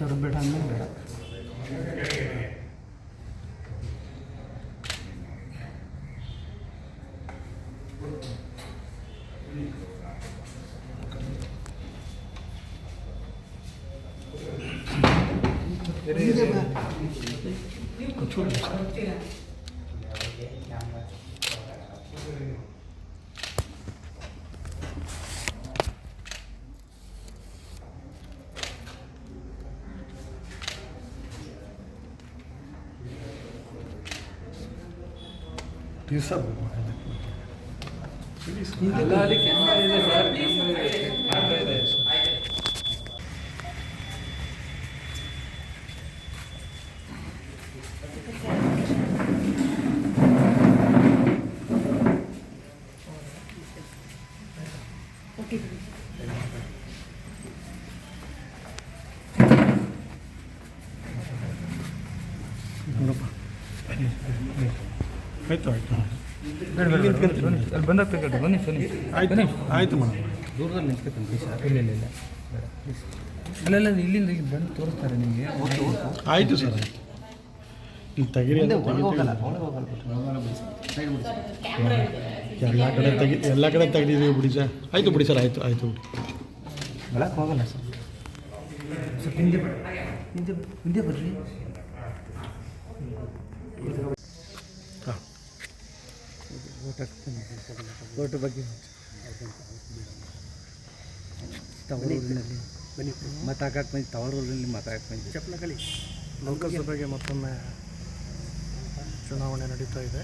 ಸಾವಿರ ಬೇಡ ಅಂದಮೇಲೆ ಬೇಡ. ಆಯಿತು ಆಯಿತು ಅಲ್ಲಿ ಬಂದಾಗ ತಗೊಳ್ಳಿ. ಬನ್ನಿ ಬನ್ನಿ. ಆಯ್ತು ಆಯಿತು ಮೇಡಮ್. ದೂರದಲ್ಲಿ ನಿಂತ್ಕೊತೀನಿ ಸರ್. ಇಲ್ಲ ಇಲ್ಲ ಇಲ್ಲ ಅಲ್ಲೆಲ್ಲ ಇಲ್ಲಿಂದ ಇಲ್ಲಿ ಬಂದು ತೋರಿಸ್ತಾರೆ ನಿಮಗೆ. ಆಯಿತು ಸರ್. ಇಲ್ಲಿ ತೆಗೀರಿ ಎಲ್ಲ ಕಡೆ ತೆಗೀರಿ ಬಿಡಿ ಸರ್. ಆಯಿತು ಬಿಡಿ ಸರ್. ಆಯಿತು ಆಯಿತು ಬಿಡಿ. ಒಳಗೆ ಹೋಗಲ್ಲ ಸರ್. ಸ್ವಲ್ಪ ಹಿಂದೆ ಹಿಂದೆ ಹಿಂದೆ ಬರ್ರಿ. ಹಾಂ ಓಟು ಬಗ್ಗೆ ತವರೂರಿನಲ್ಲಿ ಬನ್ನಿ ಮಾತಾಡಕ್ಕೆ ಬಂದು ತವರೂರಿನಲ್ಲಿ ಮಾತಾಡಕ್ಕೆ ಬಂದು ಚಪ್ಪಲಕಳಿ. ಲೋಕಸಭೆಗೆ ಮತ್ತೊಮ್ಮೆ ಚುನಾವಣೆ ನಡೀತಾ ಇದೆ.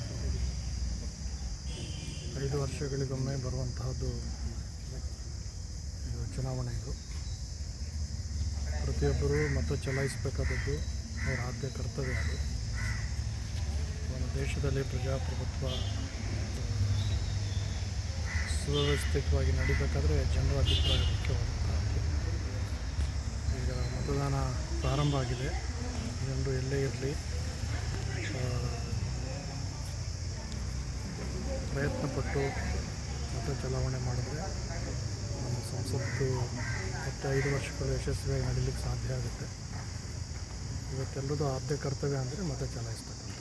5 ವರ್ಷಗಳಿಗೊಮ್ಮೆ ಬರುವಂತಹದ್ದು ಇದು ಚುನಾವಣೆ. ಇದು ಪ್ರತಿಯೊಬ್ಬರೂ ಮತ ಚಲಾಯಿಸಬೇಕಾದದ್ದು ಅವರ ಆದ್ಯ ಕರ್ತವ್ಯ. ಅದು ನಮ್ಮ ದೇಶದಲ್ಲಿ ಪ್ರಜಾಪ್ರಭುತ್ವ ಸುವ್ಯವಸ್ಥಿತವಾಗಿ ನಡೀಬೇಕಾದ್ರೆ ಜನರ ಅಭಿಪ್ರಾಯ ಮುಖ್ಯವಾದಂಥದ್ದು. ಈಗ ಮತದಾನ ಪ್ರಾರಂಭ ಆಗಿದೆ. ಜನರು ಎಲ್ಲೇ ಇರಲಿ ಪ್ರಯತ್ನಪಟ್ಟು ಮತ ಚಲಾವಣೆ ಮಾಡಿದ್ರೆ ನಮ್ಮ ಸಂಸತ್ತು ಮತ್ತೆ 5 ವರ್ಷಗಳು ಯಶಸ್ವಿಯಾಗಿ ನಡೀಲಿಕ್ಕೆ ಸಾಧ್ಯ ಆಗುತ್ತೆ. ಇವತ್ತೆಲ್ಲರದು ಆದ್ಯ ಕರ್ತವ್ಯ ಅಂದರೆ ಮತ ಚಲಾಯಿಸ್ತಕ್ಕಂಥದ್ದು.